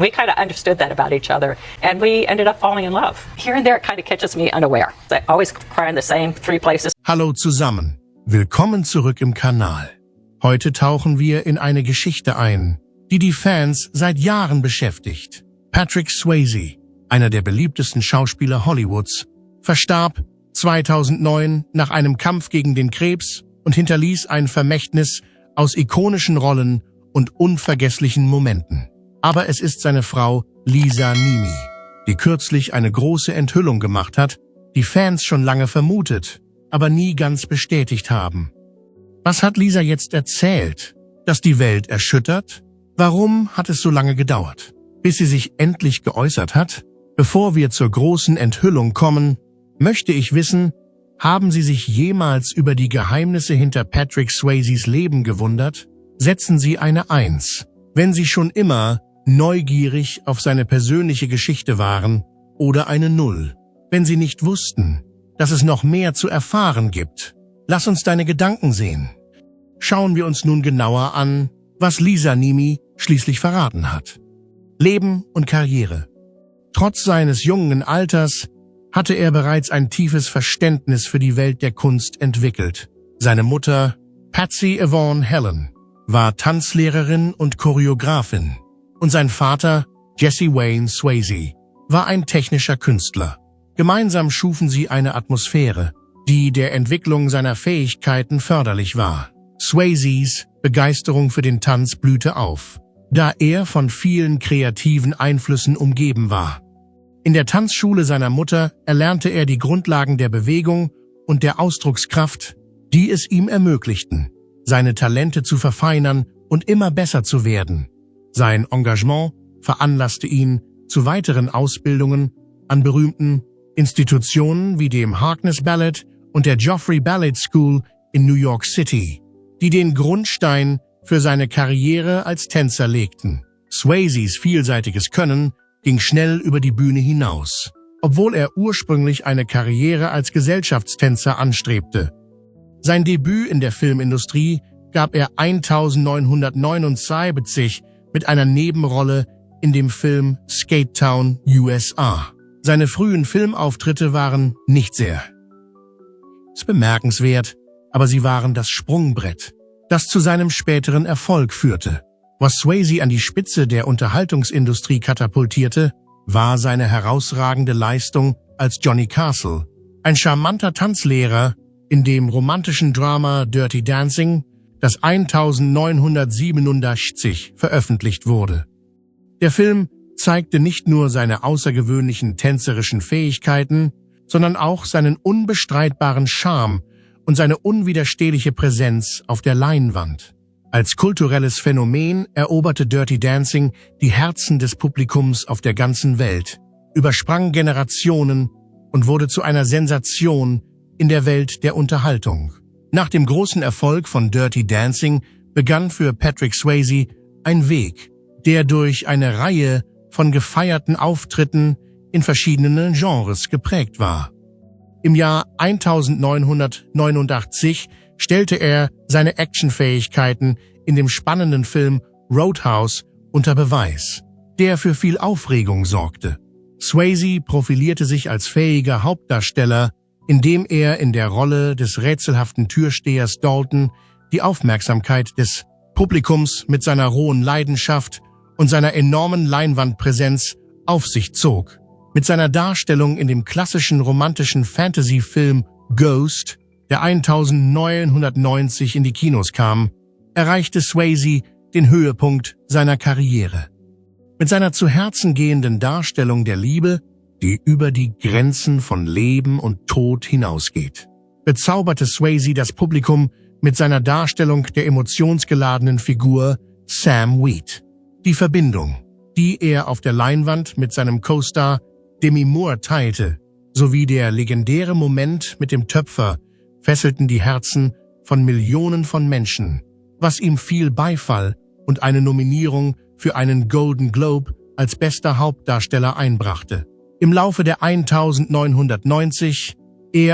We kind of understood that about each other, and we ended up falling in love. Here and there, it kind of catches me unaware. I always cry in the same 3 places. Hallo zusammen. Willkommen zurück im Kanal. Heute tauchen wir in eine Geschichte ein, die die Fans seit Jahren beschäftigt. Patrick Swayze, einer der beliebtesten Schauspieler Hollywoods, verstarb 2009 nach einem Kampf gegen den Krebs und hinterließ ein Vermächtnis aus ikonischen Rollen und unvergesslichen Momenten. Aber es ist seine Frau Lisa Niemi, die kürzlich eine große Enthüllung gemacht hat, die Fans schon lange vermutet, aber nie ganz bestätigt haben. Was hat Lisa jetzt erzählt? Dass die Welt erschüttert? Warum hat es so lange gedauert, bis sie sich endlich geäußert hat? Bevor wir zur großen Enthüllung kommen, möchte ich wissen, haben Sie sich jemals über die Geheimnisse hinter Patrick Swayzes Leben gewundert? Setzen Sie eine 1, wenn Sie schon immer neugierig auf seine persönliche Geschichte waren, oder eine 0, wenn Sie nicht wussten, dass es noch mehr zu erfahren gibt. Lass uns deine Gedanken sehen. Schauen wir uns nun genauer an, was Lisa Niemi schließlich verraten hat. Leben und Karriere. Trotz seines jungen Alters hatte er bereits ein tiefes Verständnis für die Welt der Kunst entwickelt. Seine Mutter, Patsy Yvonne Helen, war Tanzlehrerin und Choreografin. Und sein Vater, Jesse Wayne Swayze, war ein technischer Künstler. Gemeinsam schufen sie eine Atmosphäre, die der Entwicklung seiner Fähigkeiten förderlich war. Swayzes Begeisterung für den Tanz blühte auf, da er von vielen kreativen Einflüssen umgeben war. In der Tanzschule seiner Mutter erlernte er die Grundlagen der Bewegung und der Ausdruckskraft, die es ihm ermöglichten, seine Talente zu verfeinern und immer besser zu werden. Sein Engagement veranlasste ihn zu weiteren Ausbildungen an berühmten Institutionen wie dem Harkness Ballet und der Joffrey Ballet School in New York City, die den Grundstein für seine Karriere als Tänzer legten. Swayzes vielseitiges Können ging schnell über die Bühne hinaus, obwohl er ursprünglich eine Karriere als Gesellschaftstänzer anstrebte. Sein Debüt in der Filmindustrie gab er 1979 mit einer Nebenrolle in dem Film Skate Town, USA. Seine frühen Filmauftritte waren nicht sehr bemerkenswert, aber sie waren das Sprungbrett, das zu seinem späteren Erfolg führte. Was Swayze an die Spitze der Unterhaltungsindustrie katapultierte, war seine herausragende Leistung als Johnny Castle, ein charmanter Tanzlehrer in dem romantischen Drama Dirty Dancing, das 1987 veröffentlicht wurde. Der Film zeigte nicht nur seine außergewöhnlichen tänzerischen Fähigkeiten, sondern auch seinen unbestreitbaren Charme und seine unwiderstehliche Präsenz auf der Leinwand. Als kulturelles Phänomen eroberte Dirty Dancing die Herzen des Publikums auf der ganzen Welt, übersprang Generationen und wurde zu einer Sensation in der Welt der Unterhaltung. Nach dem großen Erfolg von Dirty Dancing begann für Patrick Swayze ein Weg, der durch eine Reihe von gefeierten Auftritten in verschiedenen Genres geprägt war. Im Jahr 1989 stellte er seine Actionfähigkeiten in dem spannenden Film Roadhouse unter Beweis, der für viel Aufregung sorgte. Swayze profilierte sich als fähiger Hauptdarsteller, indem er in der Rolle des rätselhaften Türstehers Dalton die Aufmerksamkeit des Publikums mit seiner rohen Leidenschaft und seiner enormen Leinwandpräsenz auf sich zog. Mit seiner Darstellung in dem klassischen romantischen Fantasy-Film Ghost, der 1990 in die Kinos kam, erreichte Swayze den Höhepunkt seiner Karriere. Mit seiner zu Herzen gehenden Darstellung der Liebe, die über die Grenzen von Leben und Tod hinausgeht, bezauberte Swayze das Publikum mit seiner Darstellung der emotionsgeladenen Figur Sam Wheat. Die Verbindung, die er auf der Leinwand mit seinem Co-Star Demi Moore teilte, sowie der legendäre Moment mit dem Töpfer fesselten die Herzen von Millionen von Menschen, was ihm viel Beifall und eine Nominierung für einen Golden Globe als bester Hauptdarsteller einbrachte. Im Laufe der 1990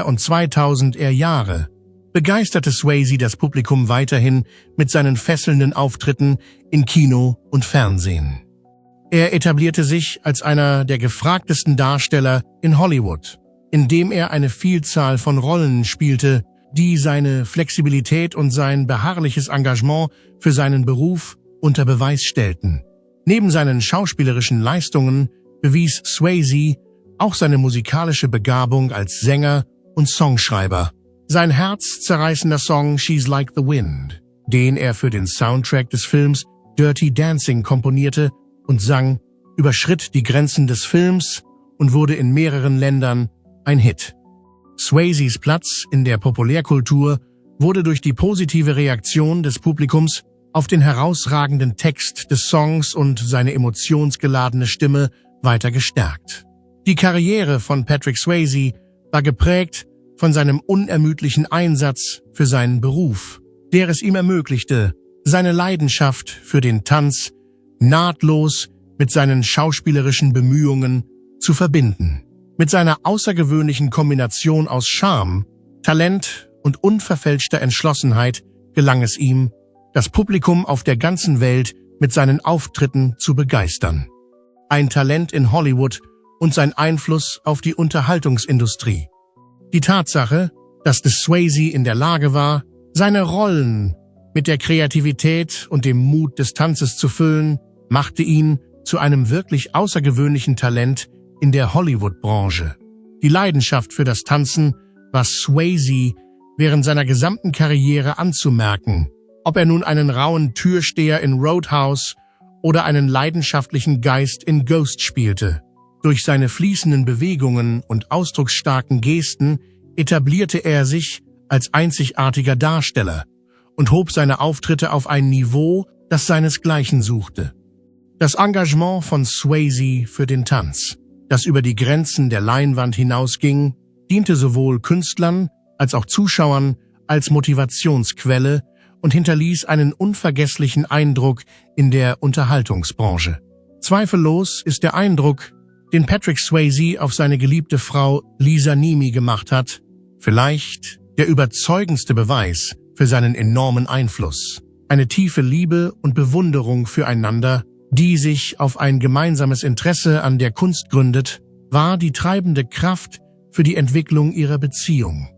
und 2000er Jahre begeisterte Swayze das Publikum weiterhin mit seinen fesselnden Auftritten in Kino und Fernsehen. Er etablierte sich als einer der gefragtesten Darsteller in Hollywood, indem er eine Vielzahl von Rollen spielte, die seine Flexibilität und sein beharrliches Engagement für seinen Beruf unter Beweis stellten. Neben seinen schauspielerischen Leistungen bewies Swayze auch seine musikalische Begabung als Sänger und Songschreiber. Sein herzzerreißender Song She's Like the Wind, den er für den Soundtrack des Films Dirty Dancing komponierte und sang, überschritt die Grenzen des Films und wurde in mehreren Ländern ein Hit. Swayzes Platz in der Populärkultur wurde durch die positive Reaktion des Publikums auf den herausragenden Text des Songs und seine emotionsgeladene Stimme weiter gestärkt. Die Karriere von Patrick Swayze war geprägt von seinem unermüdlichen Einsatz für seinen Beruf, der es ihm ermöglichte, seine Leidenschaft für den Tanz nahtlos mit seinen schauspielerischen Bemühungen zu verbinden. Mit seiner außergewöhnlichen Kombination aus Charme, Talent und unverfälschter Entschlossenheit gelang es ihm, das Publikum auf der ganzen Welt mit seinen Auftritten zu begeistern. Ein Talent in Hollywood und sein Einfluss auf die Unterhaltungsindustrie. Die Tatsache, dass Swayze in der Lage war, seine Rollen mit der Kreativität und dem Mut des Tanzes zu füllen, machte ihn zu einem wirklich außergewöhnlichen Talent in der Hollywood-Branche. Die Leidenschaft für das Tanzen war Swayze während seiner gesamten Karriere anzumerken, ob er nun einen rauen Türsteher in Roadhouse oder einen leidenschaftlichen Geist in Ghost spielte. Durch seine fließenden Bewegungen und ausdrucksstarken Gesten etablierte er sich als einzigartiger Darsteller und hob seine Auftritte auf ein Niveau, das seinesgleichen suchte. Das Engagement von Swayze für den Tanz, das über die Grenzen der Leinwand hinausging, diente sowohl Künstlern als auch Zuschauern als Motivationsquelle und hinterließ einen unvergesslichen Eindruck in der Unterhaltungsbranche. Zweifellos ist der Eindruck, den Patrick Swayze auf seine geliebte Frau Lisa Nemi gemacht hat, vielleicht der überzeugendste Beweis für seinen enormen Einfluss. Eine tiefe Liebe und Bewunderung füreinander, die sich auf ein gemeinsames Interesse an der Kunst gründet, war die treibende Kraft für die Entwicklung ihrer Beziehung.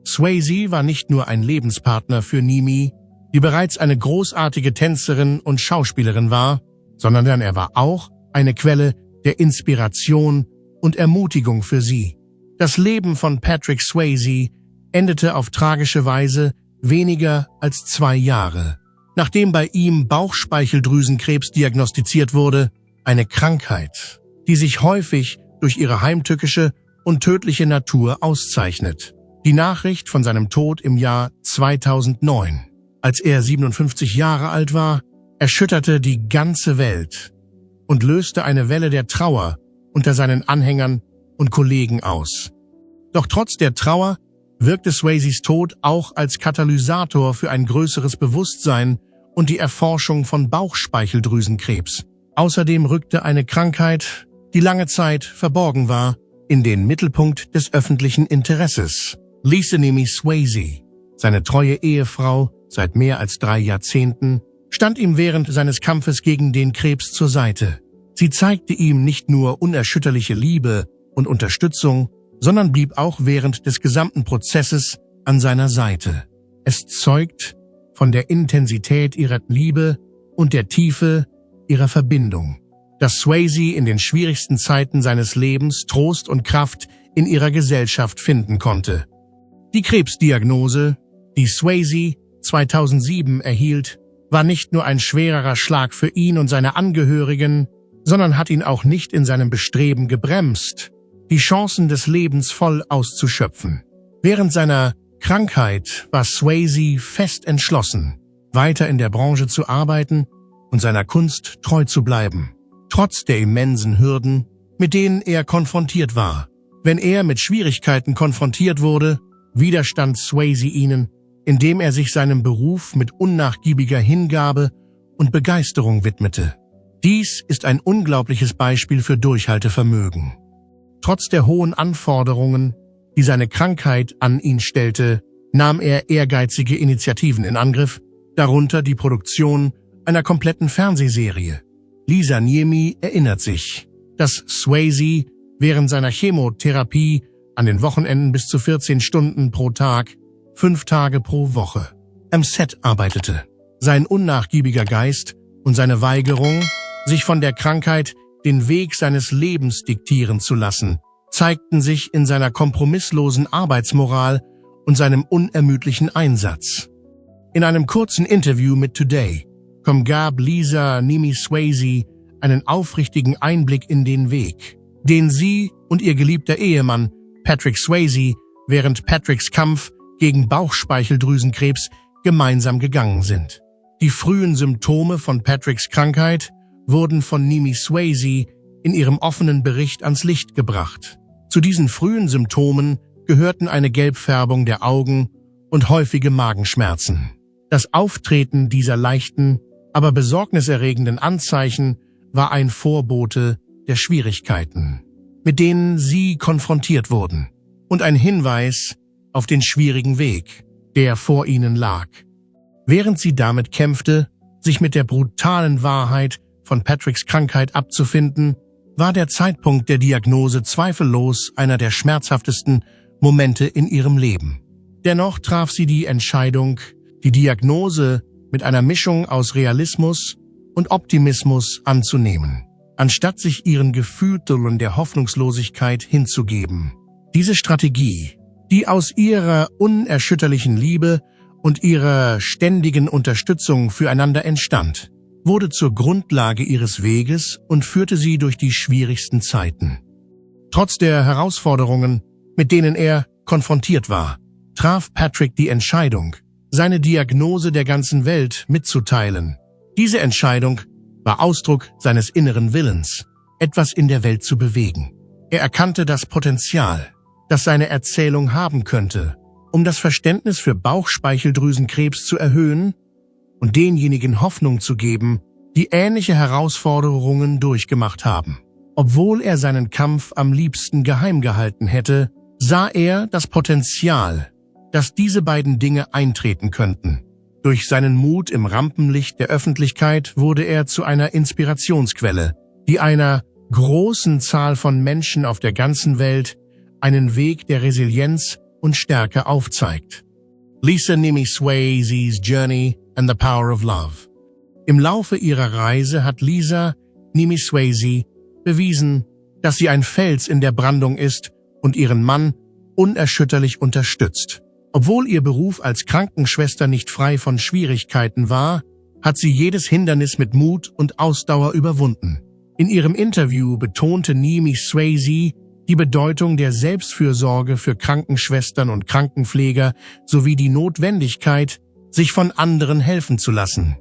Swayze war nicht nur ein Lebenspartner für Nemi, die bereits eine großartige Tänzerin und Schauspielerin war, sondern er war auch eine Quelle der Inspiration und Ermutigung für sie. Das Leben von Patrick Swayze endete auf tragische Weise weniger als 2 Jahre, nachdem bei ihm Bauchspeicheldrüsenkrebs diagnostiziert wurde, eine Krankheit, die sich häufig durch ihre heimtückische und tödliche Natur auszeichnet. Die Nachricht von seinem Tod im Jahr 2009, als er 57 Jahre alt war, erschütterte die ganze Welt und löste eine Welle der Trauer unter seinen Anhängern und Kollegen aus. Doch trotz der Trauer wirkte Swayzes Tod auch als Katalysator für ein größeres Bewusstsein und die Erforschung von Bauchspeicheldrüsenkrebs. Außerdem rückte eine Krankheit, die lange Zeit verborgen war, in den Mittelpunkt des öffentlichen Interesses. Lisa Nemi Swayze, seine treue Ehefrau seit mehr als 3 Jahrzehnten, stand ihm während seines Kampfes gegen den Krebs zur Seite. Sie zeigte ihm nicht nur unerschütterliche Liebe und Unterstützung, sondern blieb auch während des gesamten Prozesses an seiner Seite. Es zeugt von der Intensität ihrer Liebe und der Tiefe ihrer Verbindung, dass Swayze in den schwierigsten Zeiten seines Lebens Trost und Kraft in ihrer Gesellschaft finden konnte. Die Krebsdiagnose, die Swayze 2007 erhielt, war nicht nur ein schwererer Schlag für ihn und seine Angehörigen, sondern hat ihn auch nicht in seinem Bestreben gebremst, die Chancen des Lebens voll auszuschöpfen. Während seiner Krankheit war Swayze fest entschlossen, weiter in der Branche zu arbeiten und seiner Kunst treu zu bleiben, trotz der immensen Hürden, mit denen er konfrontiert war. Wenn er mit Schwierigkeiten konfrontiert wurde, widerstand Swayze ihnen, indem er sich seinem Beruf mit unnachgiebiger Hingabe und Begeisterung widmete. Dies ist ein unglaubliches Beispiel für Durchhaltevermögen. Trotz der hohen Anforderungen, die seine Krankheit an ihn stellte, nahm er ehrgeizige Initiativen in Angriff, darunter die Produktion einer kompletten Fernsehserie. Lisa Niemi erinnert sich, dass Swayze während seiner Chemotherapie an den Wochenenden bis zu 14 Stunden pro Tag, 5 Tage pro Woche am Set arbeitete. Sein unnachgiebiger Geist und seine Weigerung, sich von der Krankheit den Weg seines Lebens diktieren zu lassen, zeigten sich in seiner kompromisslosen Arbeitsmoral und seinem unermüdlichen Einsatz. In einem kurzen Interview mit Today gab Lisa Niemi Swayze einen aufrichtigen Einblick in den Weg, den sie und ihr geliebter Ehemann Patrick Swayze während Patricks Kampf gegen Bauchspeicheldrüsenkrebs gemeinsam gegangen sind. Die frühen Symptome von Patricks Krankheit wurden von Niemi Swayze in ihrem offenen Bericht ans Licht gebracht. Zu diesen frühen Symptomen gehörten eine Gelbfärbung der Augen und häufige Magenschmerzen. Das Auftreten dieser leichten, aber besorgniserregenden Anzeichen war ein Vorbote der Schwierigkeiten, mit denen sie konfrontiert wurden, und ein Hinweis auf den schwierigen Weg, der vor ihnen lag. Während sie damit kämpfte, sich mit der brutalen Wahrheit von Patricks Krankheit abzufinden, war der Zeitpunkt der Diagnose zweifellos einer der schmerzhaftesten Momente in ihrem Leben. Dennoch traf sie die Entscheidung, die Diagnose mit einer Mischung aus Realismus und Optimismus anzunehmen, anstatt sich ihren Gefühlen der Hoffnungslosigkeit hinzugeben. Diese Strategie, die aus ihrer unerschütterlichen Liebe und ihrer ständigen Unterstützung füreinander entstand, wurde zur Grundlage ihres Weges und führte sie durch die schwierigsten Zeiten. Trotz der Herausforderungen, mit denen er konfrontiert war, traf Patrick die Entscheidung, seine Diagnose der ganzen Welt mitzuteilen. Diese Entscheidung war Ausdruck seines inneren Willens, etwas in der Welt zu bewegen. Er erkannte das Potenzial, das seine Erzählung haben könnte, um das Verständnis für Bauchspeicheldrüsenkrebs zu erhöhen und denjenigen Hoffnung zu geben, die ähnliche Herausforderungen durchgemacht haben. Obwohl er seinen Kampf am liebsten geheim gehalten hätte, sah er das Potenzial, dass diese beiden Dinge eintreten könnten. Durch seinen Mut im Rampenlicht der Öffentlichkeit wurde er zu einer Inspirationsquelle, die einer großen Zahl von Menschen auf der ganzen Welt einen Weg der Resilienz und Stärke aufzeigt. Lisa Niemi Swayze's Journey and the Power of Love. Im Laufe ihrer Reise hat Lisa Niemi Swayze bewiesen, dass sie ein Fels in der Brandung ist und ihren Mann unerschütterlich unterstützt. Obwohl ihr Beruf als Krankenschwester nicht frei von Schwierigkeiten war, hat sie jedes Hindernis mit Mut und Ausdauer überwunden. In ihrem Interview betonte Niemi Swayze die Bedeutung der Selbstfürsorge für Krankenschwestern und Krankenpfleger sowie die Notwendigkeit, sich von anderen helfen zu lassen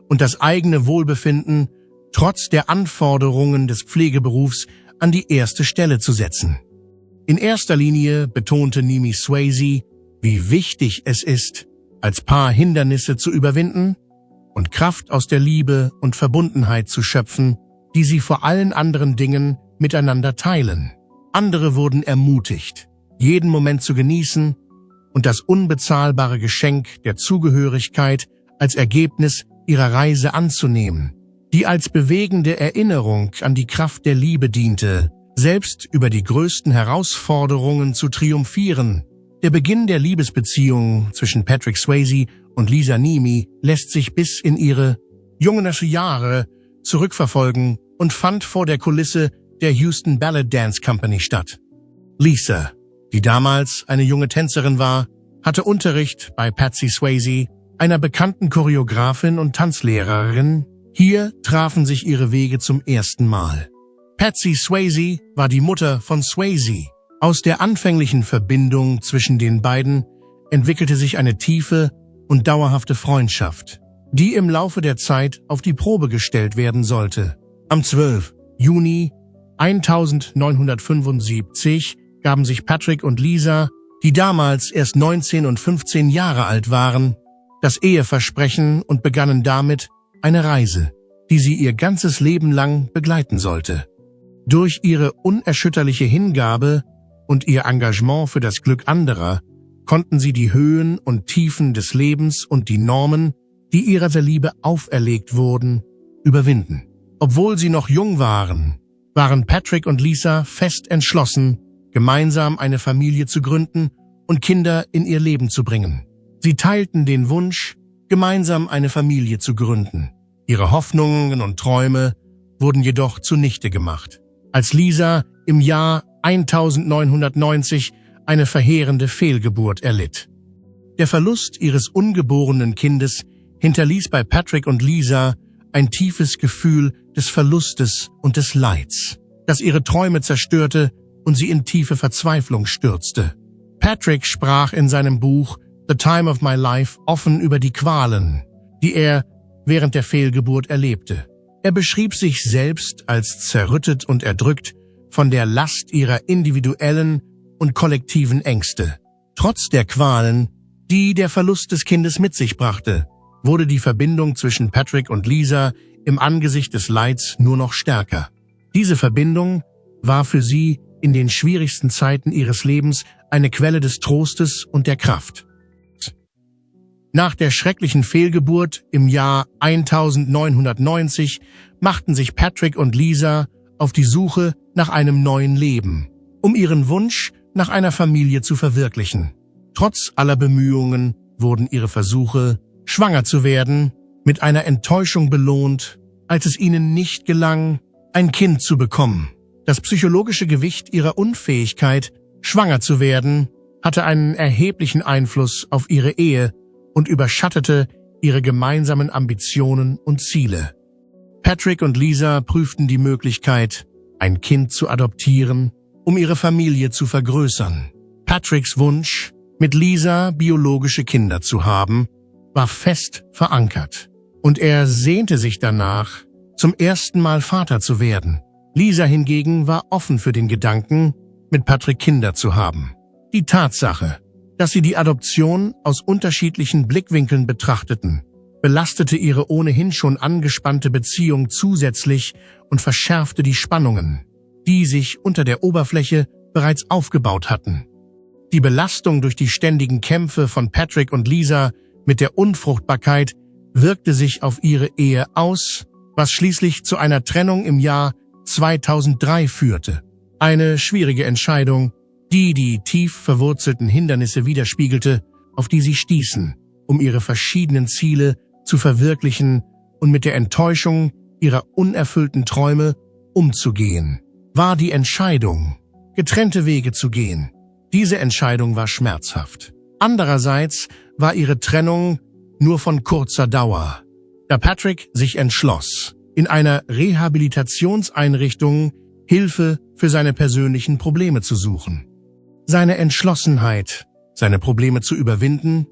und das eigene Wohlbefinden trotz der Anforderungen des Pflegeberufs an die erste Stelle zu setzen. In erster Linie betonte Niemi Swayze, wie wichtig es ist, als Paar Hindernisse zu überwinden und Kraft aus der Liebe und Verbundenheit zu schöpfen, die sie vor allen anderen Dingen miteinander teilen. Andere wurden ermutigt, jeden Moment zu genießen und das unbezahlbare Geschenk der Zugehörigkeit als Ergebnis ihrer Reise anzunehmen, die als bewegende Erinnerung an die Kraft der Liebe diente, selbst über die größten Herausforderungen zu triumphieren. Der Beginn der Liebesbeziehung zwischen Patrick Swayze und Lisa Niemi lässt sich bis in ihre jungen Jahre zurückverfolgen und fand vor der Kulisse der Houston Ballet Dance Company statt. Lisa, die damals eine junge Tänzerin war, hatte Unterricht bei Patsy Swayze, einer bekannten Choreografin und Tanzlehrerin. Hier trafen sich ihre Wege zum ersten Mal. Patsy Swayze war die Mutter von Swayze. Aus der anfänglichen Verbindung zwischen den beiden entwickelte sich eine tiefe und dauerhafte Freundschaft, die im Laufe der Zeit auf die Probe gestellt werden sollte. Am 12. Juni 1975 gaben sich Patrick und Lisa, die damals erst 19 und 15 Jahre alt waren, das Eheversprechen und begannen damit eine Reise, die sie ihr ganzes Leben lang begleiten sollte. Durch ihre unerschütterliche Hingabe und ihr Engagement für das Glück anderer konnten sie die Höhen und Tiefen des Lebens und die Normen, die ihrer Liebe auferlegt wurden, überwinden. Obwohl sie noch jung waren, waren Patrick und Lisa fest entschlossen, gemeinsam eine Familie zu gründen und Kinder in ihr Leben zu bringen. Sie teilten den Wunsch, gemeinsam eine Familie zu gründen. Ihre Hoffnungen und Träume wurden jedoch zunichte gemacht, als Lisa im Jahr 1990 eine verheerende Fehlgeburt erlitt. Der Verlust ihres ungeborenen Kindes hinterließ bei Patrick und Lisa ein tiefes Gefühl des Verlustes und des Leids, das ihre Träume zerstörte und sie in tiefe Verzweiflung stürzte. Patrick sprach in seinem Buch The Time of My Life offen über die Qualen, die er während der Fehlgeburt erlebte. Er beschrieb sich selbst als zerrüttet und erdrückt von der Last ihrer individuellen und kollektiven Ängste. Trotz der Qualen, die der Verlust des Kindes mit sich brachte, wurde die Verbindung zwischen Patrick und Lisa im Angesicht des Leids nur noch stärker. Diese Verbindung war für sie in den schwierigsten Zeiten ihres Lebens eine Quelle des Trostes und der Kraft. Nach der schrecklichen Fehlgeburt im Jahr 1990 machten sich Patrick und Lisa auf die Suche nach einem neuen Leben, um ihren Wunsch nach einer Familie zu verwirklichen. Trotz aller Bemühungen wurden ihre Versuche, schwanger zu werden, mit einer Enttäuschung belohnt, als es ihnen nicht gelang, ein Kind zu bekommen. Das psychologische Gewicht ihrer Unfähigkeit, schwanger zu werden, hatte einen erheblichen Einfluss auf ihre Ehe und überschattete ihre gemeinsamen Ambitionen und Ziele. Patrick und Lisa prüften die Möglichkeit, ein Kind zu adoptieren, um ihre Familie zu vergrößern. Patricks Wunsch, mit Lisa biologische Kinder zu haben, war fest verankert, und er sehnte sich danach, zum ersten Mal Vater zu werden. Lisa hingegen war offen für den Gedanken, mit Patrick Kinder zu haben. Die Tatsache, dass sie die Adoption aus unterschiedlichen Blickwinkeln betrachteten, belastete ihre ohnehin schon angespannte Beziehung zusätzlich und verschärfte die Spannungen, die sich unter der Oberfläche bereits aufgebaut hatten. Die Belastung durch die ständigen Kämpfe von Patrick und Lisa mit der Unfruchtbarkeit wirkte sich auf ihre Ehe aus, was schließlich zu einer Trennung im Jahr 2003 führte. Eine schwierige Entscheidung, die die tief verwurzelten Hindernisse widerspiegelte, auf die sie stießen, um ihre verschiedenen Ziele zu verwirklichen und mit der Enttäuschung ihrer unerfüllten Träume umzugehen. War die Entscheidung, getrennte Wege zu gehen. Diese Entscheidung war schmerzhaft. Andererseits war ihre Trennung nur von kurzer Dauer, da Patrick sich entschloss, in einer Rehabilitationseinrichtung Hilfe für seine persönlichen Probleme zu suchen. Seine Entschlossenheit, seine Probleme zu überwinden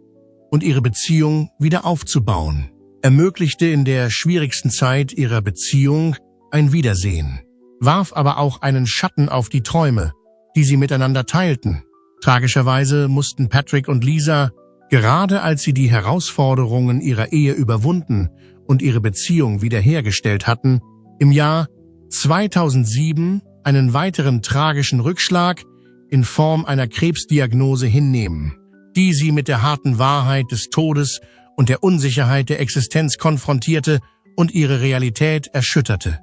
und ihre Beziehung wieder aufzubauen, ermöglichte in der schwierigsten Zeit ihrer Beziehung ein Wiedersehen, warf aber auch einen Schatten auf die Träume, die sie miteinander teilten. Tragischerweise mussten Patrick und Lisa, gerade als sie die Herausforderungen ihrer Ehe überwunden und ihre Beziehung wiederhergestellt hatten, im Jahr 2007 einen weiteren tragischen Rückschlag in Form einer Krebsdiagnose hinnehmen, die sie mit der harten Wahrheit des Todes und der Unsicherheit der Existenz konfrontierte und ihre Realität erschütterte.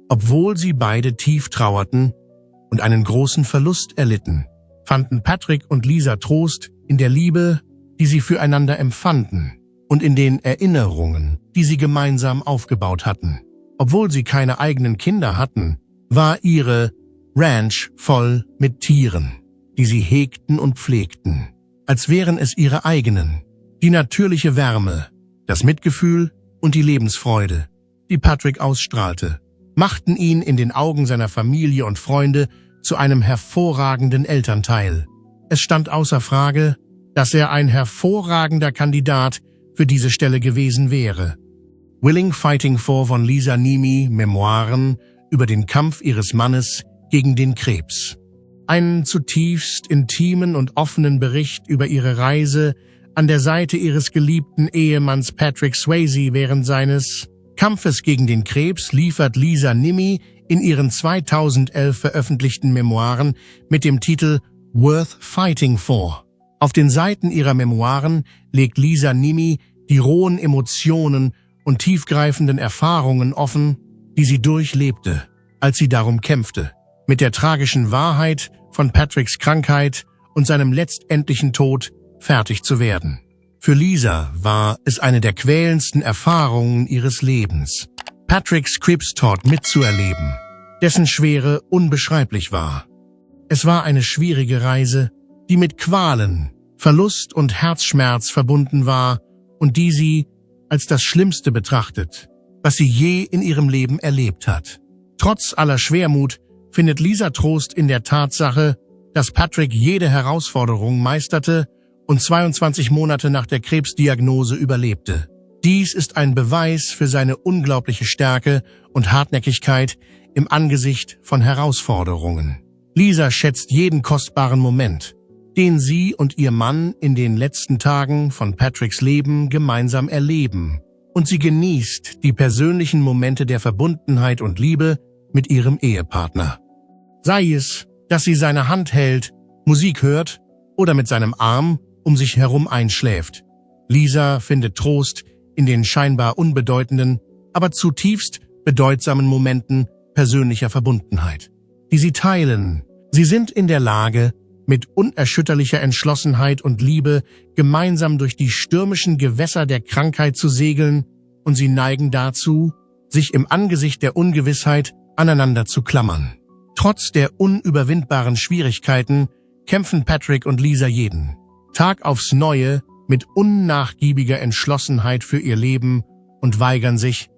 Obwohl sie beide tief trauerten und einen großen Verlust erlitten, fanden Patrick und Lisa Trost in der Liebe, die sie füreinander empfanden, und in den Erinnerungen, die sie gemeinsam aufgebaut hatten. Obwohl sie keine eigenen Kinder hatten, war ihre Ranch voll mit Tieren, die sie hegten und pflegten, als wären es ihre eigenen. Die natürliche Wärme, das Mitgefühl und die Lebensfreude, die Patrick ausstrahlte, machten ihn in den Augen seiner Familie und Freunde zu einem hervorragenden Elternteil. Es stand außer Frage, dass er ein hervorragender Kandidat für diese Stelle gewesen wäre. Willing Fighting For von Lisa Niemi, Memoiren über den Kampf ihres Mannes gegen den Krebs. Einen zutiefst intimen und offenen Bericht über ihre Reise an der Seite ihres geliebten Ehemanns Patrick Swayze während seines Kampfes gegen den Krebs liefert Lisa Niemi in ihren 2011 veröffentlichten Memoiren mit dem Titel Worth Fighting For. Auf den Seiten ihrer Memoiren legt Lisa Niemi die rohen Emotionen und tiefgreifenden Erfahrungen offen, die sie durchlebte, als sie darum kämpfte, mit der tragischen Wahrheit von Patricks Krankheit und seinem letztendlichen Tod fertig zu werden. Für Lisa war es eine der quälendsten Erfahrungen ihres Lebens, Patricks Krebstod mitzuerleben, dessen Schwere unbeschreiblich war. Es war eine schwierige Reise, die mit Qualen, Verlust und Herzschmerz verbunden war und die sie als das Schlimmste betrachtet, was sie je in ihrem Leben erlebt hat. Trotz aller Schwermut findet Lisa Trost in der Tatsache, dass Patrick jede Herausforderung meisterte und 22 Monate nach der Krebsdiagnose überlebte. Dies ist ein Beweis für seine unglaubliche Stärke und Hartnäckigkeit im Angesicht von Herausforderungen. Lisa schätzt jeden kostbaren Moment, den sie und ihr Mann in den letzten Tagen von Patricks Leben gemeinsam erleben, und sie genießt die persönlichen Momente der Verbundenheit und Liebe mit ihrem Ehepartner. Sei es, dass sie seine Hand hält, Musik hört oder mit seinem Arm um sich herum einschläft. Lisa findet Trost in den scheinbar unbedeutenden, aber zutiefst bedeutsamen Momenten persönlicher Verbundenheit, die sie teilen. Sie sind in der Lage, mit unerschütterlicher Entschlossenheit und Liebe gemeinsam durch die stürmischen Gewässer der Krankheit zu segeln, und sie neigen dazu, sich im Angesicht der Ungewissheit aneinander zu klammern. Trotz der unüberwindbaren Schwierigkeiten kämpfen Patrick und Lisa jeden Tag aufs Neue mit unnachgiebiger Entschlossenheit für ihr Leben und weigern sich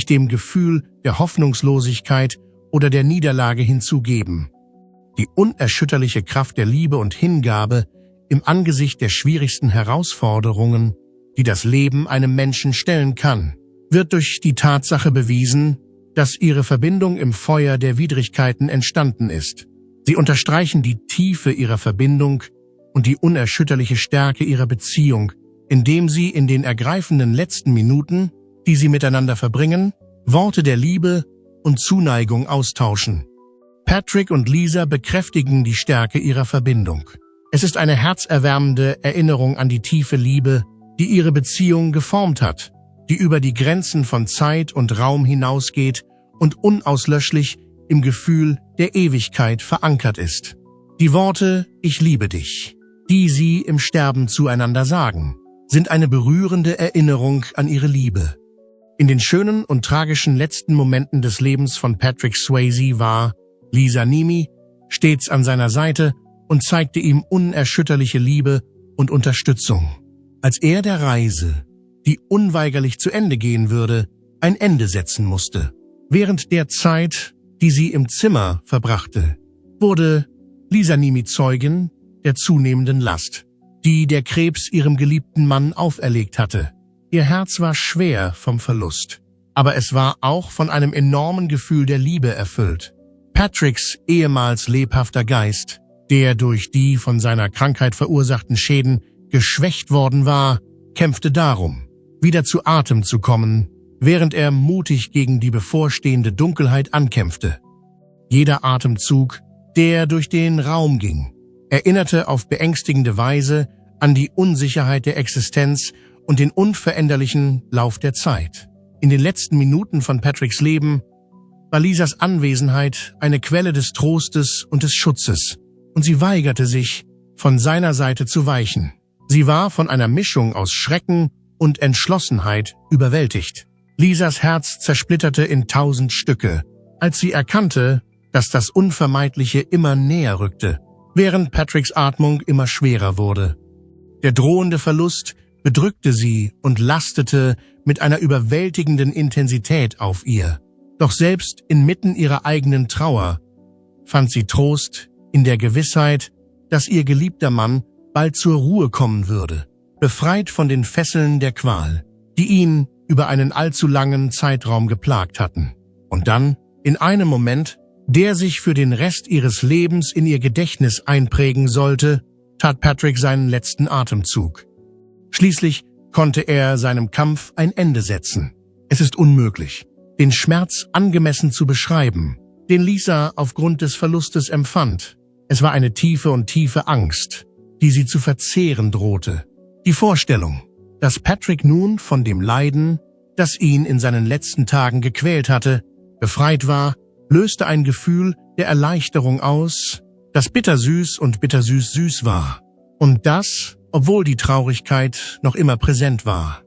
dem Gefühl der Hoffnungslosigkeit oder der Niederlage hinzugeben. Die unerschütterliche Kraft der Liebe und Hingabe im Angesicht der schwierigsten Herausforderungen, die das Leben einem Menschen stellen kann, wird durch die Tatsache bewiesen, dass ihre Verbindung im Feuer der Widrigkeiten entstanden ist. Sie unterstreichen die Tiefe ihrer Verbindung und die unerschütterliche Stärke ihrer Beziehung, indem sie in den ergreifenden letzten Minuten, die sie miteinander verbringen, Worte der Liebe und Zuneigung austauschen. Patrick und Lisa bekräftigen die Stärke ihrer Verbindung. Es ist eine herzerwärmende Erinnerung an die tiefe Liebe, die ihre Beziehung geformt hat, die über die Grenzen von Zeit und Raum hinausgeht und unauslöschlich im Gefühl der Ewigkeit verankert ist. Die Worte »Ich liebe dich«, die sie im Sterben zueinander sagen, sind eine berührende Erinnerung an ihre Liebe. In den schönen und tragischen letzten Momenten des Lebens von Patrick Swayze war Lisa Niemi stets an seiner Seite und zeigte ihm unerschütterliche Liebe und Unterstützung. Als er der Reise, die unweigerlich zu Ende gehen würde, ein Ende setzen musste. Während der Zeit, die sie im Zimmer verbrachte, wurde Lisa Niemi Zeugin der zunehmenden Last, die der Krebs ihrem geliebten Mann auferlegt hatte. Ihr Herz war schwer vom Verlust, aber es war auch von einem enormen Gefühl der Liebe erfüllt. Patricks ehemals lebhafter Geist, der durch die von seiner Krankheit verursachten Schäden geschwächt worden war, kämpfte darum, wieder zu Atem zu kommen, während er mutig gegen die bevorstehende Dunkelheit ankämpfte. Jeder Atemzug, der durch den Raum ging, erinnerte auf beängstigende Weise an die Unsicherheit der Existenz und den unveränderlichen Lauf der Zeit. In den letzten Minuten von Patricks Leben war Lisas Anwesenheit eine Quelle des Trostes und des Schutzes, und sie weigerte sich, von seiner Seite zu weichen. Sie war von einer Mischung aus Schrecken und Entschlossenheit überwältigt. Lisas Herz zersplitterte in 1000 Stücke, als sie erkannte, dass das Unvermeidliche immer näher rückte, während Patricks Atmung immer schwerer wurde. Der drohende Verlust bedrückte sie und lastete mit einer überwältigenden Intensität auf ihr. Doch selbst inmitten ihrer eigenen Trauer fand sie Trost in der Gewissheit, dass ihr geliebter Mann bald zur Ruhe kommen würde, befreit von den Fesseln der Qual, die ihn über einen allzu langen Zeitraum geplagt hatten. Und dann, in einem Moment, der sich für den Rest ihres Lebens in ihr Gedächtnis einprägen sollte, tat Patrick seinen letzten Atemzug. Schließlich konnte er seinem Kampf ein Ende setzen. Es ist unmöglich, den Schmerz angemessen zu beschreiben, den Lisa aufgrund des Verlustes empfand. Es war eine tiefe Angst, die sie zu verzehren drohte. Die Vorstellung, dass Patrick nun von dem Leiden, das ihn in seinen letzten Tagen gequält hatte, befreit war, löste ein Gefühl der Erleichterung aus, das bittersüß und bittersüß-süß war. Und das, obwohl die Traurigkeit noch immer präsent war.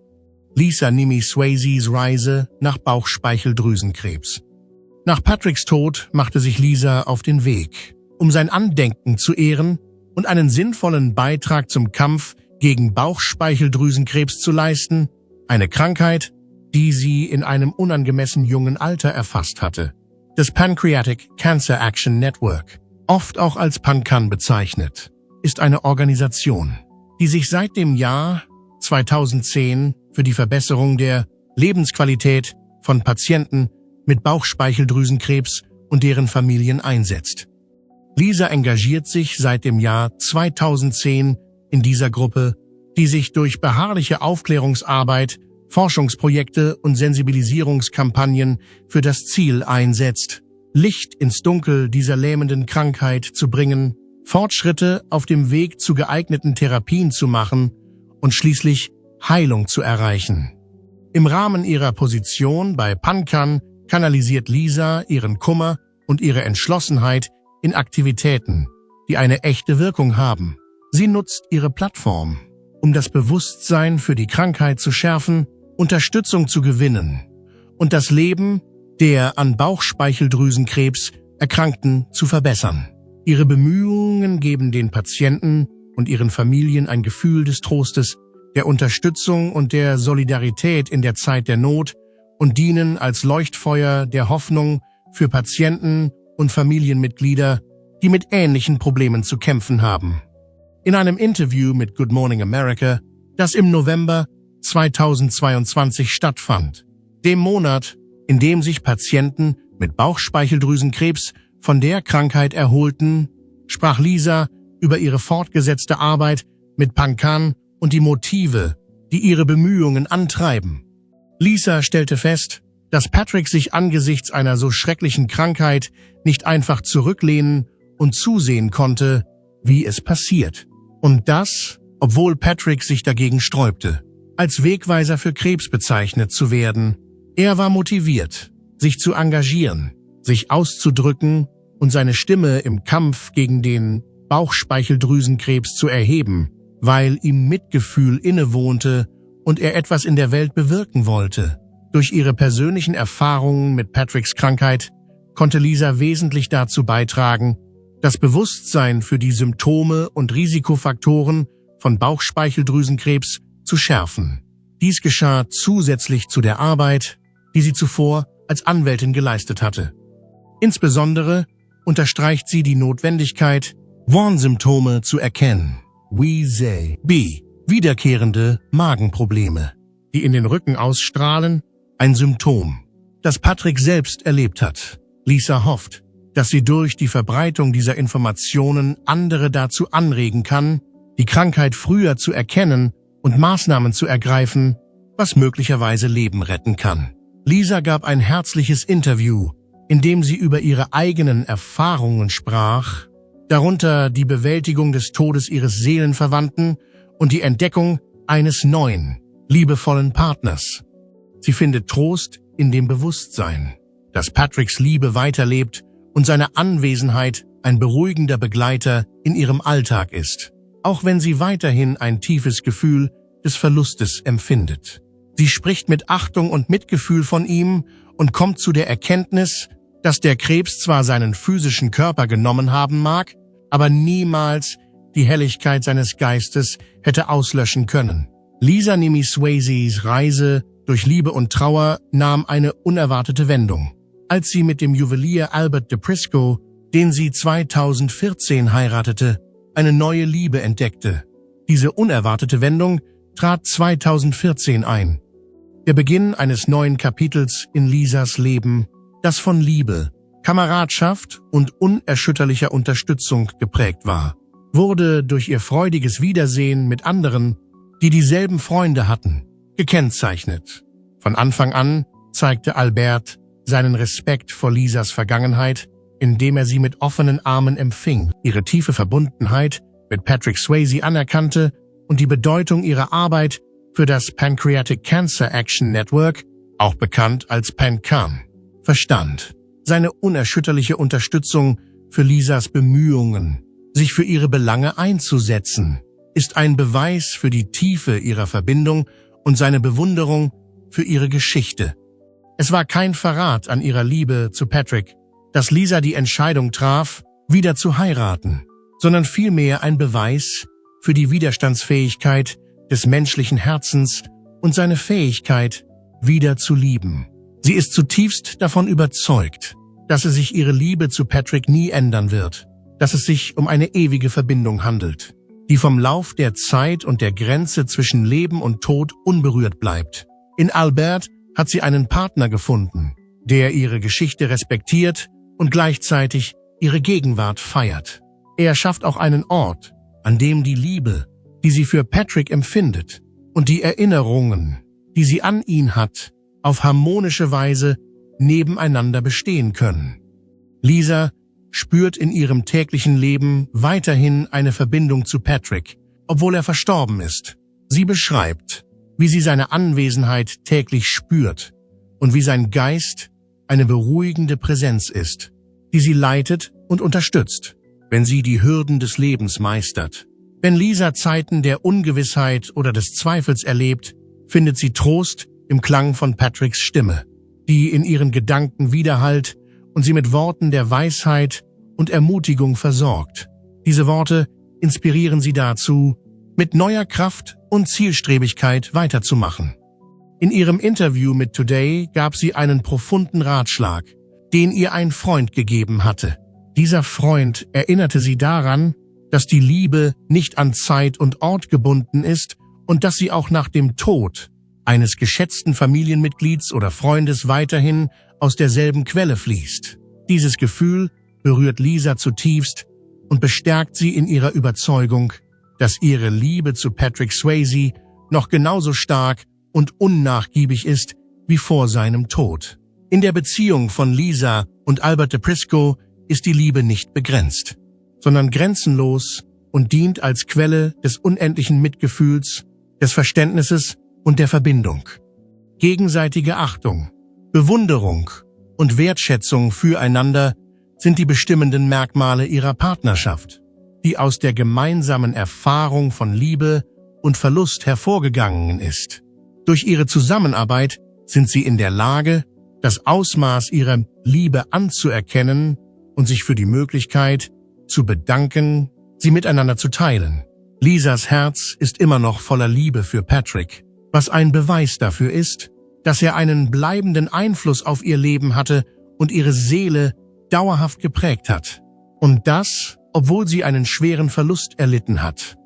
Lisa Nimi Swayzes Reise nach Bauchspeicheldrüsenkrebs. Nach Patricks Tod machte sich Lisa auf den Weg, um sein Andenken zu ehren und einen sinnvollen Beitrag zum Kampf gegen Bauchspeicheldrüsenkrebs zu leisten, eine Krankheit, die sie in einem unangemessen jungen Alter erfasst hatte. Das Pancreatic Cancer Action Network, oft auch als PanCAN bezeichnet, ist eine Organisation, die sich seit dem Jahr 2010 für die Verbesserung der Lebensqualität von Patienten mit Bauchspeicheldrüsenkrebs und deren Familien einsetzt. Lisa engagiert sich seit dem Jahr 2010 in dieser Gruppe, die sich durch beharrliche Aufklärungsarbeit, Forschungsprojekte und Sensibilisierungskampagnen für das Ziel einsetzt, Licht ins Dunkel dieser lähmenden Krankheit zu bringen, Fortschritte auf dem Weg zu geeigneten Therapien zu machen und schließlich Heilung zu erreichen. Im Rahmen ihrer Position bei PanCAN kanalisiert Lisa ihren Kummer und ihre Entschlossenheit in Aktivitäten, die eine echte Wirkung haben. Sie nutzt ihre Plattform, um das Bewusstsein für die Krankheit zu schärfen, Unterstützung zu gewinnen und das Leben der an Bauchspeicheldrüsenkrebs Erkrankten zu verbessern. Ihre Bemühungen geben den Patienten und ihren Familien ein Gefühl des Trostes, der Unterstützung und der Solidarität in der Zeit der Not und dienen als Leuchtfeuer der Hoffnung für Patienten und Familienmitglieder, die mit ähnlichen Problemen zu kämpfen haben. In einem Interview mit Good Morning America, das im November 2022 stattfand, dem Monat, in dem sich Patienten mit Bauchspeicheldrüsenkrebs von der Krankheit erholten, sprach Lisa über ihre fortgesetzte Arbeit mit PanCAN und die Motive, die ihre Bemühungen antreiben. Lisa stellte fest, dass Patrick sich angesichts einer so schrecklichen Krankheit nicht einfach zurücklehnen und zusehen konnte, wie es passiert. Und das, obwohl Patrick sich dagegen sträubte, als Wegweiser für Krebs bezeichnet zu werden. Er war motiviert, sich zu engagieren, sich auszudrücken und seine Stimme im Kampf gegen den Bauchspeicheldrüsenkrebs zu erheben, weil ihm Mitgefühl innewohnte und er etwas in der Welt bewirken wollte. Durch ihre persönlichen Erfahrungen mit Patricks Krankheit konnte Lisa wesentlich dazu beitragen, das Bewusstsein für die Symptome und Risikofaktoren von Bauchspeicheldrüsenkrebs zu schärfen. Dies geschah zusätzlich zu der Arbeit, die sie zuvor als Anwältin geleistet hatte. Insbesondere unterstreicht sie die Notwendigkeit, Warnsymptome zu erkennen, wiederkehrende Magenprobleme, die in den Rücken ausstrahlen, ein Symptom, das Patrick selbst erlebt hat. Lisa hofft, dass sie durch die Verbreitung dieser Informationen andere dazu anregen kann, die Krankheit früher zu erkennen und Maßnahmen zu ergreifen, was möglicherweise Leben retten kann. Lisa gab ein herzliches Interview, in dem sie über ihre eigenen Erfahrungen sprach, darunter die Bewältigung des Todes ihres Seelenverwandten und die Entdeckung eines neuen, liebevollen Partners. Sie findet Trost in dem Bewusstsein, dass Patricks Liebe weiterlebt und seine Anwesenheit ein beruhigender Begleiter in ihrem Alltag ist, auch wenn sie weiterhin ein tiefes Gefühl des Verlustes empfindet. Sie spricht mit Achtung und Mitgefühl von ihm und kommt zu der Erkenntnis, dass der Krebs zwar seinen physischen Körper genommen haben mag, aber niemals die Helligkeit seines Geistes hätte auslöschen können. Lisa Nimi Swayzes Reise durch Liebe und Trauer nahm eine unerwartete Wendung, als sie mit dem Juwelier Albert de Prisco, den sie 2014 heiratete, eine neue Liebe entdeckte. Diese unerwartete Wendung trat 2014 ein. Der Beginn eines neuen Kapitels in Lisas Leben, das von Liebe, Kameradschaft und unerschütterlicher Unterstützung geprägt war, wurde durch ihr freudiges Wiedersehen mit anderen, die dieselben Freunde hatten, gekennzeichnet. Von Anfang an zeigte Albert seinen Respekt vor Lisas Vergangenheit, indem er sie mit offenen Armen empfing, ihre tiefe Verbundenheit mit Patrick Swayze anerkannte und die Bedeutung ihrer Arbeit für das Pancreatic Cancer Action Network, auch bekannt als PanCAN, Verstand. Seine unerschütterliche Unterstützung für Lisas Bemühungen, sich für ihre Belange einzusetzen, ist ein Beweis für die Tiefe ihrer Verbindung und seine Bewunderung für ihre Geschichte. Es war kein Verrat an ihrer Liebe zu Patrick, dass Lisa die Entscheidung traf, wieder zu heiraten, sondern vielmehr ein Beweis für die Widerstandsfähigkeit des menschlichen Herzens und seine Fähigkeit, wieder zu lieben. Sie ist zutiefst davon überzeugt, dass sich ihre Liebe zu Patrick nie ändern wird, dass es sich um eine ewige Verbindung handelt, die vom Lauf der Zeit und der Grenze zwischen Leben und Tod unberührt bleibt. In Albert hat sie einen Partner gefunden, der ihre Geschichte respektiert und gleichzeitig ihre Gegenwart feiert. Er schafft auch einen Ort, an dem die Liebe, die sie für Patrick empfindet, und die Erinnerungen, die sie an ihn hat, auf harmonische Weise nebeneinander bestehen können. Lisa spürt in ihrem täglichen Leben weiterhin eine Verbindung zu Patrick, obwohl er verstorben ist. Sie beschreibt, wie sie seine Anwesenheit täglich spürt und wie sein Geist eine beruhigende Präsenz ist, die sie leitet und unterstützt, wenn sie die Hürden des Lebens meistert. Wenn Lisa Zeiten der Ungewissheit oder des Zweifels erlebt, findet sie Trost im Klang von Patricks Stimme, die in ihren Gedanken widerhallt und sie mit Worten der Weisheit und Ermutigung versorgt. Diese Worte inspirieren sie dazu, mit neuer Kraft und Zielstrebigkeit weiterzumachen. In ihrem Interview mit Today gab sie einen profunden Ratschlag, den ihr ein Freund gegeben hatte. Dieser Freund erinnerte sie daran, dass die Liebe nicht an Zeit und Ort gebunden ist und dass sie auch nach dem Tod eines geschätzten Familienmitglieds oder Freundes weiterhin aus derselben Quelle fließt. Dieses Gefühl berührt Lisa zutiefst und bestärkt sie in ihrer Überzeugung, dass ihre Liebe zu Patrick Swayze noch genauso stark und unnachgiebig ist wie vor seinem Tod. In der Beziehung von Lisa und Albert DePrisco ist die Liebe nicht begrenzt, sondern grenzenlos und dient als Quelle des unendlichen Mitgefühls, des Verständnisses und der Verbindung. Gegenseitige Achtung, Bewunderung und Wertschätzung füreinander sind die bestimmenden Merkmale ihrer Partnerschaft, die aus der gemeinsamen Erfahrung von Liebe und Verlust hervorgegangen ist. Durch ihre Zusammenarbeit sind sie in der Lage, das Ausmaß ihrer Liebe anzuerkennen und sich für die Möglichkeit zu bedanken, sie miteinander zu teilen. Lisas Herz ist immer noch voller Liebe für Patrick, was ein Beweis dafür ist, dass er einen bleibenden Einfluss auf ihr Leben hatte und ihre Seele dauerhaft geprägt hat. Und das, obwohl sie einen schweren Verlust erlitten hat.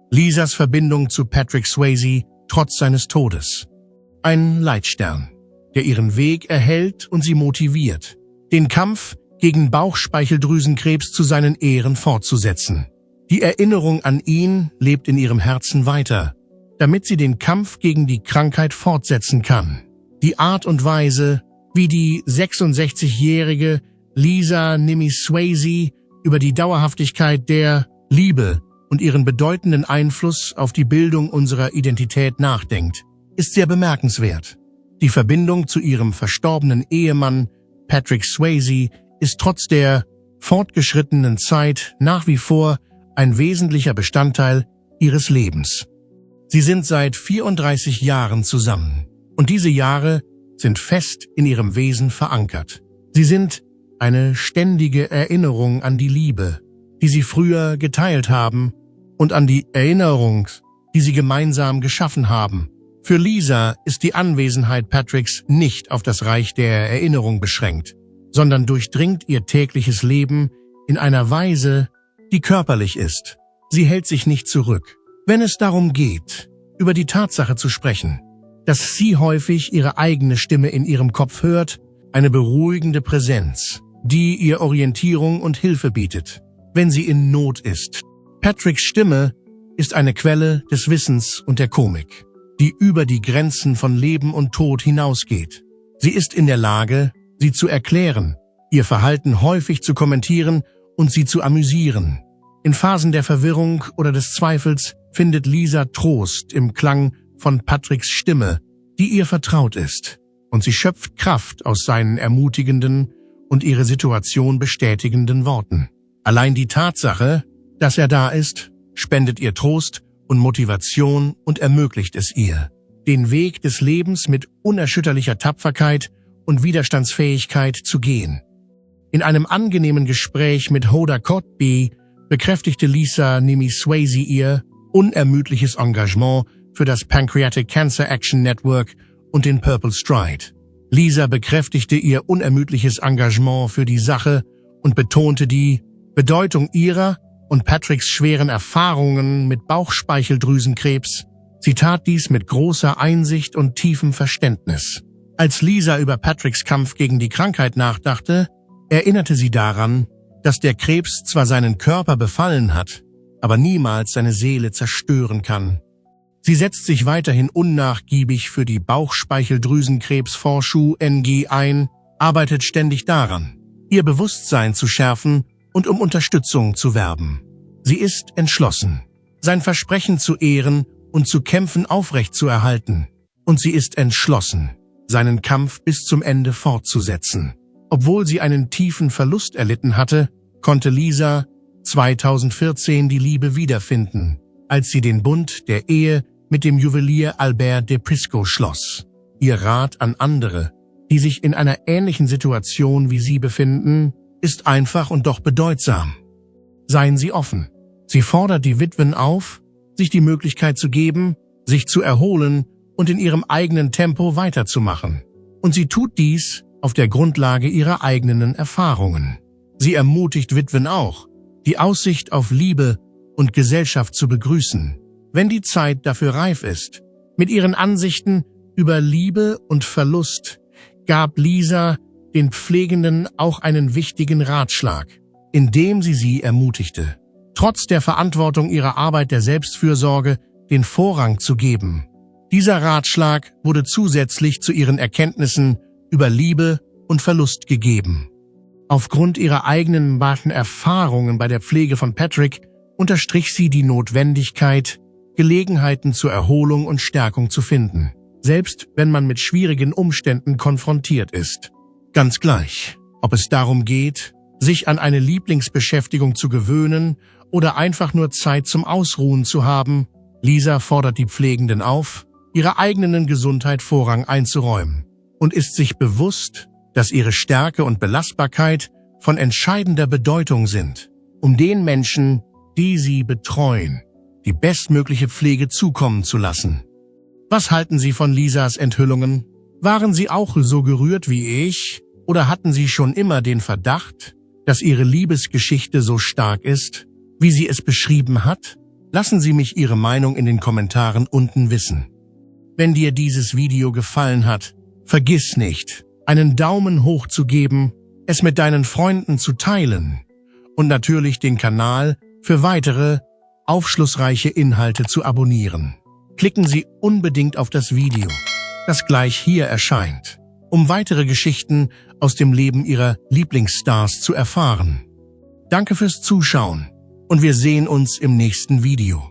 Lisas Verbindung zu Patrick Swayze trotz seines Todes. Ein Leitstern, der ihren Weg erhält und sie motiviert, den Kampf gegen Bauchspeicheldrüsenkrebs zu seinen Ehren fortzusetzen. Die Erinnerung an ihn lebt in ihrem Herzen weiter, damit sie den Kampf gegen die Krankheit fortsetzen kann. Die Art und Weise, wie die 66-jährige Lisa Nimi Swayze über die Dauerhaftigkeit der Liebe und ihren bedeutenden Einfluss auf die Bildung unserer Identität nachdenkt, ist sehr bemerkenswert. Die Verbindung zu ihrem verstorbenen Ehemann Patrick Swayze ist trotz der fortgeschrittenen Zeit nach wie vor ein wesentlicher Bestandteil ihres Lebens. Sie sind seit 34 Jahren zusammen und diese Jahre sind fest in ihrem Wesen verankert. Sie sind eine ständige Erinnerung an die Liebe, die sie früher geteilt haben und an die Erinnerung, die sie gemeinsam geschaffen haben. Für Lisa ist die Anwesenheit Patricks nicht auf das Reich der Erinnerung beschränkt, sondern durchdringt ihr tägliches Leben in einer Weise, die körperlich ist. Sie hält sich nicht zurück, wenn es darum geht, über die Tatsache zu sprechen, dass sie häufig ihre eigene Stimme in ihrem Kopf hört, eine beruhigende Präsenz, die ihr Orientierung und Hilfe bietet, wenn sie in Not ist. Patricks Stimme ist eine Quelle des Wissens und der Komik, die über die Grenzen von Leben und Tod hinausgeht. Sie ist in der Lage, sie zu erklären, ihr Verhalten häufig zu kommentieren und sie zu amüsieren. In Phasen der Verwirrung oder des Zweifels findet Lisa Trost im Klang von Patricks Stimme, die ihr vertraut ist. und sie schöpft Kraft aus seinen ermutigenden und ihre Situation bestätigenden Worten. Allein die Tatsache, dass er da ist, spendet ihr Trost und Motivation und ermöglicht es ihr, den Weg des Lebens mit unerschütterlicher Tapferkeit und Widerstandsfähigkeit zu gehen. In einem angenehmen Gespräch mit Hoda Kotb bekräftigte Lisa Nimi Swayze ihr unermüdliches Engagement für das Pancreatic Cancer Action Network und den Purple Stride. Lisa bekräftigte ihr unermüdliches Engagement für die Sache und betonte die Bedeutung ihrer und Patricks schweren Erfahrungen mit Bauchspeicheldrüsenkrebs. Sie tat dies mit großer Einsicht und tiefem Verständnis. Als Lisa über Patricks Kampf gegen die Krankheit nachdachte, erinnerte sie daran, dass der Krebs zwar seinen Körper befallen hat, aber niemals seine Seele zerstören kann. Sie setzt sich weiterhin unnachgiebig für die Bauchspeicheldrüsenkrebsforschung NG ein, arbeitet ständig daran, ihr Bewusstsein zu schärfen und um Unterstützung zu werben. Sie ist entschlossen, sein Versprechen zu ehren und zu kämpfen aufrechtzuerhalten. Und sie ist entschlossen, seinen Kampf bis zum Ende fortzusetzen. Obwohl sie einen tiefen Verlust erlitten hatte, konnte Lisa 2014 die Liebe wiederfinden, als sie den Bund der Ehe mit dem Juwelier Albert de Prisco schloss. Ihr Rat an andere, die sich in einer ähnlichen Situation wie sie befinden, ist einfach und doch bedeutsam. Seien Sie offen. Sie fordert die Witwen auf, sich die Möglichkeit zu geben, sich zu erholen und in ihrem eigenen Tempo weiterzumachen. Und sie tut dies auf der Grundlage ihrer eigenen Erfahrungen. Sie ermutigt Witwen auch, die Aussicht auf Liebe und Gesellschaft zu begrüßen, wenn die Zeit dafür reif ist. Mit ihren Ansichten über Liebe und Verlust gab Lisa den Pflegenden auch einen wichtigen Ratschlag, indem sie ermutigte, trotz der Verantwortung ihrer Arbeit der Selbstfürsorge den Vorrang zu geben. Dieser Ratschlag wurde zusätzlich zu ihren Erkenntnissen über Liebe und Verlust gegeben. Aufgrund ihrer eigenen wahren Erfahrungen bei der Pflege von Patrick unterstrich sie die Notwendigkeit, Gelegenheiten zur Erholung und Stärkung zu finden, selbst wenn man mit schwierigen Umständen konfrontiert ist. Ganz gleich, ob es darum geht, sich an eine Lieblingsbeschäftigung zu gewöhnen oder einfach nur Zeit zum Ausruhen zu haben, Lisa fordert die Pflegenden auf, ihrer eigenen Gesundheit Vorrang einzuräumen und ist sich bewusst, dass ihre Stärke und Belastbarkeit von entscheidender Bedeutung sind, um den Menschen, die sie betreuen, die bestmögliche Pflege zukommen zu lassen. Was halten Sie von Lisas Enthüllungen? Waren Sie auch so gerührt wie ich oder hatten Sie schon immer den Verdacht, dass Ihre Liebesgeschichte so stark ist, wie sie es beschrieben hat? Lassen Sie mich Ihre Meinung in den Kommentaren unten wissen. Wenn dir dieses Video gefallen hat, vergiss nicht, einen Daumen hoch zu geben, es mit deinen Freunden zu teilen und natürlich den Kanal für weitere aufschlussreiche Inhalte zu abonnieren. Klicken Sie unbedingt auf das Video, das gleich hier erscheint, um weitere Geschichten aus dem Leben Ihrer Lieblingsstars zu erfahren. Danke fürs Zuschauen und wir sehen uns im nächsten Video.